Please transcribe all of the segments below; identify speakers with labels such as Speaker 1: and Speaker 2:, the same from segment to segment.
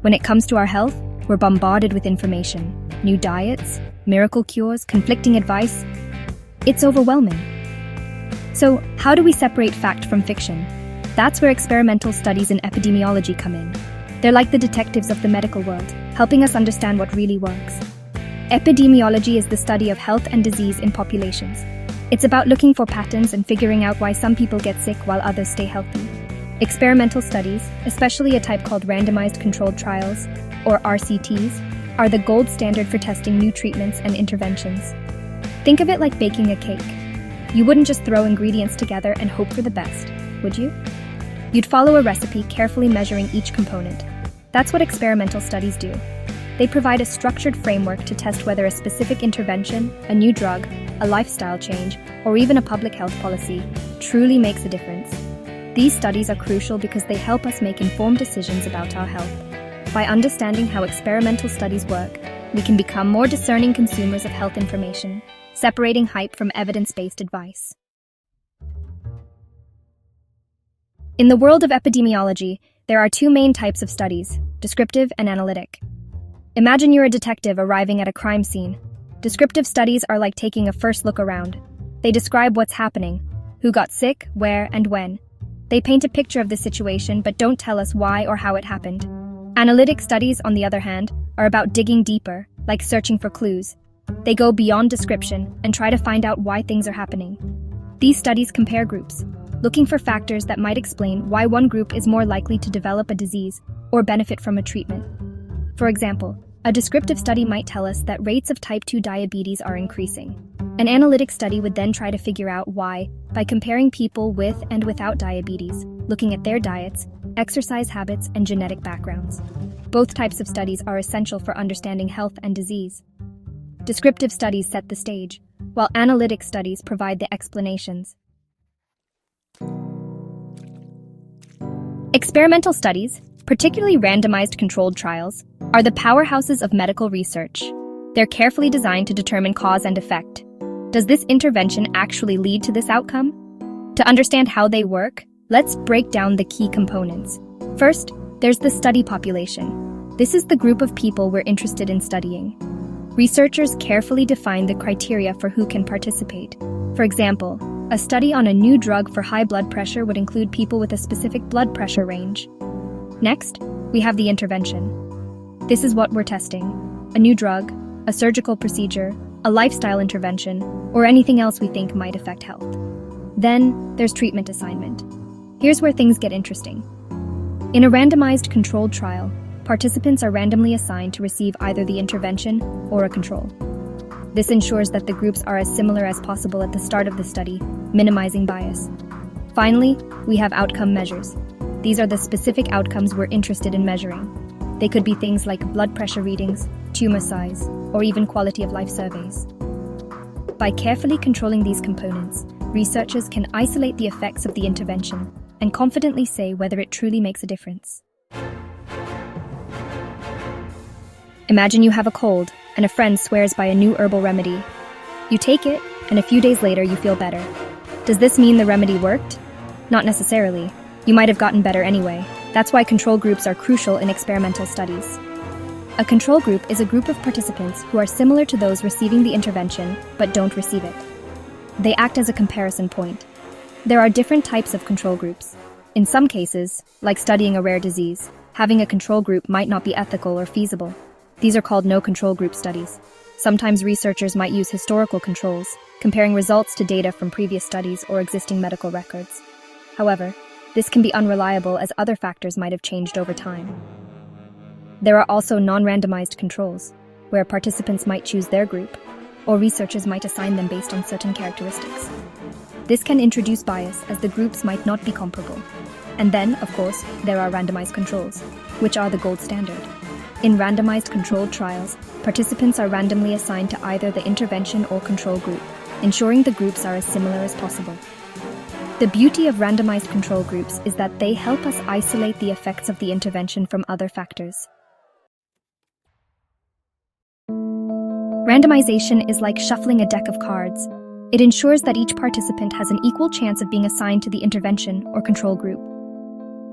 Speaker 1: When it comes to our health, we're bombarded with information. New diets, miracle cures, conflicting advice. It's overwhelming. So, how do we separate fact from fiction? That's where experimental studies in epidemiology come in. They're like the detectives of the medical world, helping us understand what really works. Epidemiology is the study of health and disease in populations. It's about looking for patterns and figuring out why some people get sick while others stay healthy. Experimental studies, especially a type called randomized controlled trials, or RCTs, are the gold standard for testing new treatments and interventions. Think of it like baking a cake. You wouldn't just throw ingredients together and hope for the best, would you? You'd follow a recipe, carefully measuring each component. That's what experimental studies do. They provide a structured framework to test whether a specific intervention, a new drug, a lifestyle change, or even a public health policy truly makes a difference. These studies are crucial because they help us make informed decisions about our health. By understanding how experimental studies work, we can become more discerning consumers of health information, separating hype from evidence-based advice. In the world of epidemiology, there are two main types of studies, descriptive and analytic. Imagine you're a detective arriving at a crime scene. Descriptive studies are like taking a first look around. They describe what's happening, who got sick, where, and when. They paint a picture of the situation but don't tell us why or how it happened. Analytic studies, on the other hand, are about digging deeper, like searching for clues. They go beyond description and try to find out why things are happening. These studies compare groups, looking for factors that might explain why one group is more likely to develop a disease or benefit from a treatment. For example, a descriptive study might tell us that rates of type 2 diabetes are increasing. An analytic study would then try to figure out why by comparing people with and without diabetes, looking at their diets, exercise habits, and genetic backgrounds. Both types of studies are essential for understanding health and disease. Descriptive studies set the stage, while analytic studies provide the explanations. Experimental studies, particularly randomized controlled trials, are the powerhouses of medical research. They're carefully designed to determine cause and effect. Does this intervention actually lead to this outcome? To understand how they work, let's break down the key components. First, there's the study population. This is the group of people we're interested in studying. Researchers carefully define the criteria for who can participate. For example, a study on a new drug for high blood pressure would include people with a specific blood pressure range. Next, we have the intervention. This is what we're testing: a new drug, a surgical procedure, a lifestyle intervention, or anything else we think might affect health. Then, there's treatment assignment. Here's where things get interesting. In a randomized controlled trial, participants are randomly assigned to receive either the intervention or a control. This ensures that the groups are as similar as possible at the start of the study, minimizing bias. Finally, we have outcome measures. These are the specific outcomes we're interested in measuring. They could be things like blood pressure readings, tumor size, or even quality of life surveys. By carefully controlling these components, researchers can isolate the effects of the intervention and confidently say whether it truly makes a difference. Imagine you have a cold, and a friend swears by a new herbal remedy. You take it, and a few days later you feel better. Does this mean the remedy worked? Not necessarily. You might have gotten better anyway. That's why control groups are crucial in experimental studies. A control group is a group of participants who are similar to those receiving the intervention but don't receive it. They act as a comparison point. There are different types of control groups. In some cases, like studying a rare disease, having a control group might not be ethical or feasible. These are called no-control group studies. Sometimes researchers might use historical controls, comparing results to data from previous studies or existing medical records. However, this can be unreliable as other factors might have changed over time. There are also non-randomized controls, where participants might choose their group, or researchers might assign them based on certain characteristics. This can introduce bias as the groups might not be comparable. And then, of course, there are randomized controls, which are the gold standard. In randomized controlled trials, participants are randomly assigned to either the intervention or control group, ensuring the groups are as similar as possible. The beauty of randomized control groups is that they help us isolate the effects of the intervention from other factors. Randomization is like shuffling a deck of cards. It ensures that each participant has an equal chance of being assigned to the intervention or control group.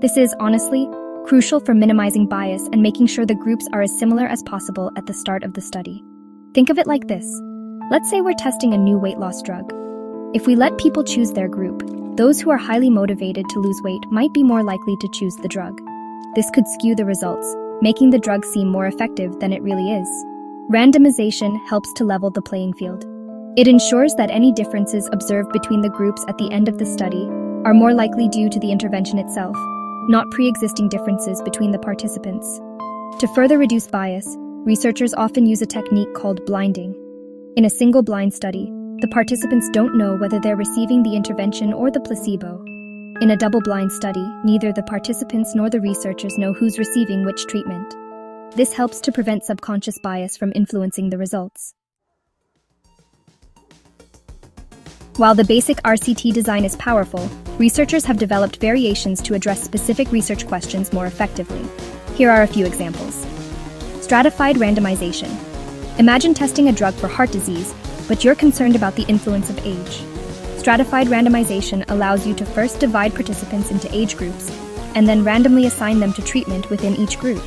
Speaker 1: This is, honestly, crucial for minimizing bias and making sure the groups are as similar as possible at the start of the study. Think of it like this. Let's say we're testing a new weight loss drug. If we let people choose their group, those who are highly motivated to lose weight might be more likely to choose the drug. This could skew the results, making the drug seem more effective than it really is. Randomization helps to level the playing field. It ensures that any differences observed between the groups at the end of the study are more likely due to the intervention itself, not pre-existing differences between the participants. To further reduce bias, researchers often use a technique called blinding. In a single blind study, the participants don't know whether they're receiving the intervention or the placebo. In a double-blind study, neither the participants nor the researchers know who's receiving which treatment. This helps to prevent subconscious bias from influencing the results. While the basic RCT design is powerful, researchers have developed variations to address specific research questions more effectively. Here are a few examples. Stratified randomization. Imagine testing a drug for heart disease, but you're concerned about the influence of age. Stratified randomization allows you to first divide participants into age groups, and then randomly assign them to treatment within each group.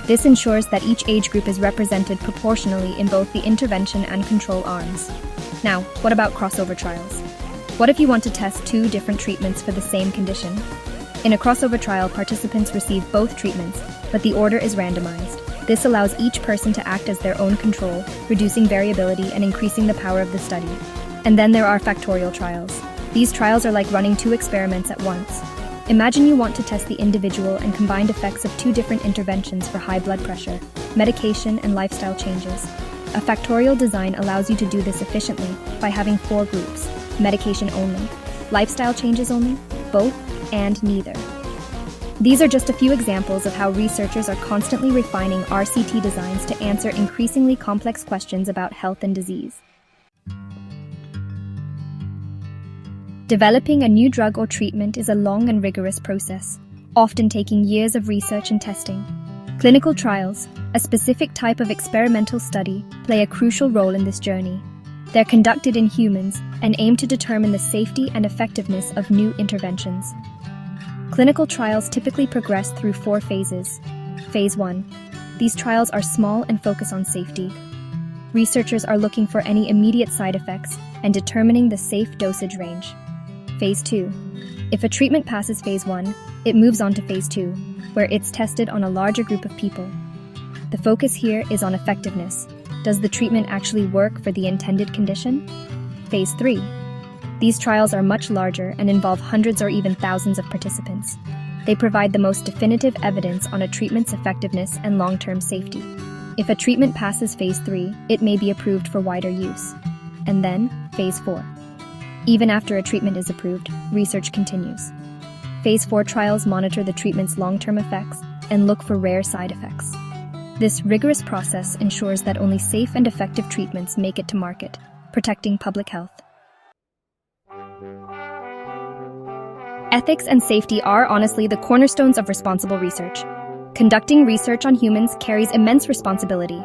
Speaker 1: This ensures that each age group is represented proportionally in both the intervention and control arms. Now, what about crossover trials? What if you want to test two different treatments for the same condition? In a crossover trial, participants receive both treatments, but the order is randomized. This allows each person to act as their own control, reducing variability and increasing the power of the study. And then there are factorial trials. These trials are like running two experiments at once. Imagine you want to test the individual and combined effects of two different interventions for high blood pressure, medication, and lifestyle changes. A factorial design allows you to do this efficiently by having 4 groups: medication only, lifestyle changes only, both, and neither. These are just a few examples of how researchers are constantly refining RCT designs to answer increasingly complex questions about health and disease. Developing a new drug or treatment is a long and rigorous process, often taking years of research and testing. Clinical trials, a specific type of experimental study, play a crucial role in this journey. They're conducted in humans and aim to determine the safety and effectiveness of new interventions. Clinical trials typically progress through 4 phases. Phase 1. These trials are small and focus on safety. Researchers are looking for any immediate side effects and determining the safe dosage range. Phase 2. If a treatment passes Phase 1, it moves on to Phase 2, where it's tested on a larger group of people. The focus here is on effectiveness. Does the treatment actually work for the intended condition? Phase 3. These trials are much larger and involve hundreds or even thousands of participants. They provide the most definitive evidence on a treatment's effectiveness and long-term safety. If a treatment passes Phase 3, it may be approved for wider use. And then, Phase 4. Even after a treatment is approved, research continues. Phase 4 trials monitor the treatment's long-term effects and look for rare side effects. This rigorous process ensures that only safe and effective treatments make it to market, protecting public health. Ethics and safety are honestly the cornerstones of responsible research. Conducting research on humans carries immense responsibility.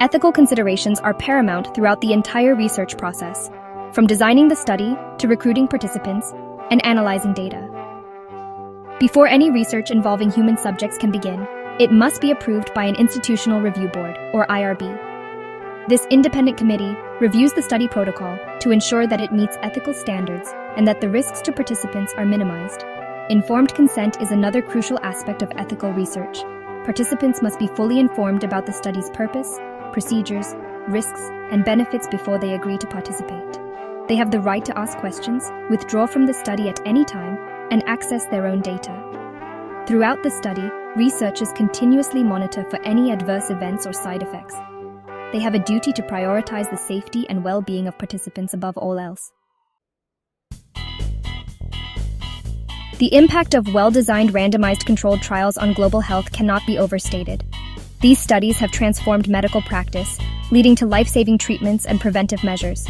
Speaker 1: Ethical considerations are paramount throughout the entire research process, from designing the study to recruiting participants and analyzing data. Before any research involving human subjects can begin, it must be approved by an Institutional Review Board, or IRB. This independent committee reviews the study protocol to ensure that it meets ethical standards and that the risks to participants are minimized. Informed consent is another crucial aspect of ethical research. Participants must be fully informed about the study's purpose, procedures, risks, and benefits before they agree to participate. They have the right to ask questions, withdraw from the study at any time, and access their own data. Throughout the study, researchers continuously monitor for any adverse events or side effects. They have a duty to prioritize the safety and well-being of participants above all else. The impact of well-designed randomized controlled trials on global health cannot be overstated. These studies have transformed medical practice, leading to life-saving treatments and preventive measures.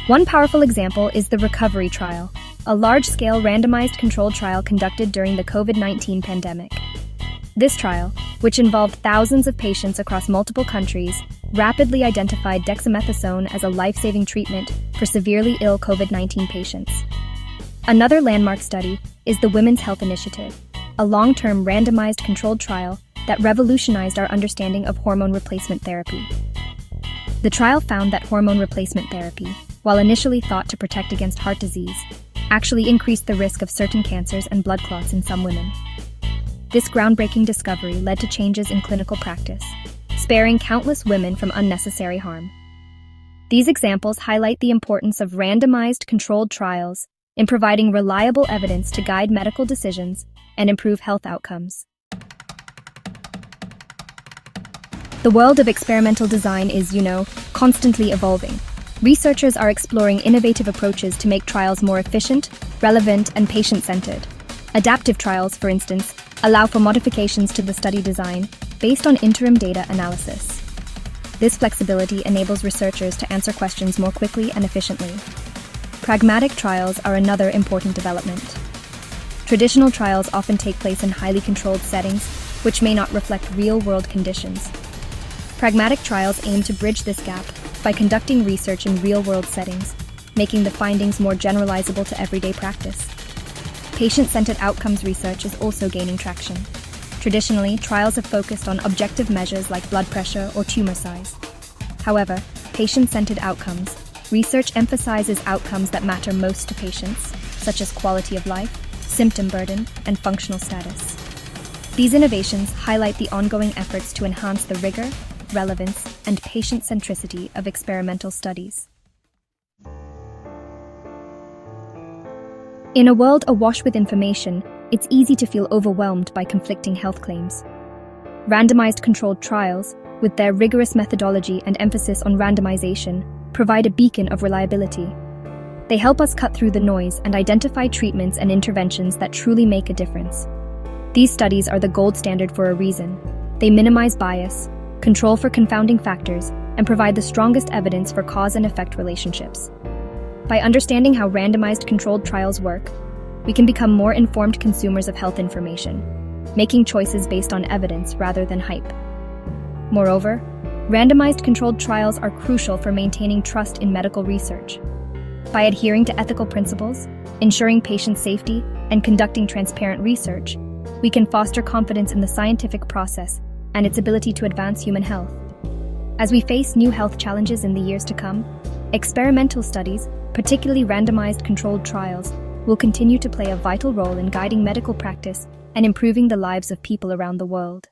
Speaker 1: One powerful example is the Recovery Trial, a large-scale randomized controlled trial conducted during the COVID-19 pandemic. This trial, which involved thousands of patients across multiple countries, rapidly identified dexamethasone as a life-saving treatment for severely ill COVID-19 patients. Another landmark study is the Women's Health Initiative, a long-term randomized controlled trial that revolutionized our understanding of hormone replacement therapy. The trial found that hormone replacement therapy, while initially thought to protect against heart disease, actually increased the risk of certain cancers and blood clots in some women. This groundbreaking discovery led to changes in clinical practice, sparing countless women from unnecessary harm. These examples highlight the importance of randomized controlled trials in providing reliable evidence to guide medical decisions and improve health outcomes. The world of experimental design is, constantly evolving. Researchers are exploring innovative approaches to make trials more efficient, relevant, and patient-centered. Adaptive trials, for instance, allow for modifications to the study design based on interim data analysis. This flexibility enables researchers to answer questions more quickly and efficiently. Pragmatic trials are another important development. Traditional trials often take place in highly controlled settings, which may not reflect real-world conditions. Pragmatic trials aim to bridge this gap by conducting research in real-world settings, making the findings more generalizable to everyday practice. Patient-centered outcomes research is also gaining traction. Traditionally, trials have focused on objective measures like blood pressure or tumor size. However, patient-centered outcomes research emphasizes outcomes that matter most to patients, such as quality of life, symptom burden, and functional status. These innovations highlight the ongoing efforts to enhance the rigor, relevance, and patient centricity of experimental studies. In a world awash with information, it's easy to feel overwhelmed by conflicting health claims. Randomized controlled trials, with their rigorous methodology and emphasis on randomization, provide a beacon of reliability. They help us cut through the noise and identify treatments and interventions that truly make a difference. These studies are the gold standard for a reason. They minimize bias, control for confounding factors, and provide the strongest evidence for cause and effect relationships. By understanding how randomized controlled trials work, we can become more informed consumers of health information, making choices based on evidence rather than hype. Moreover, randomized controlled trials are crucial for maintaining trust in medical research. By adhering to ethical principles, ensuring patient safety, and conducting transparent research, we can foster confidence in the scientific process and its ability to advance human health. As we face new health challenges in the years to come, experimental studies, particularly randomized controlled trials, will continue to play a vital role in guiding medical practice and improving the lives of people around the world.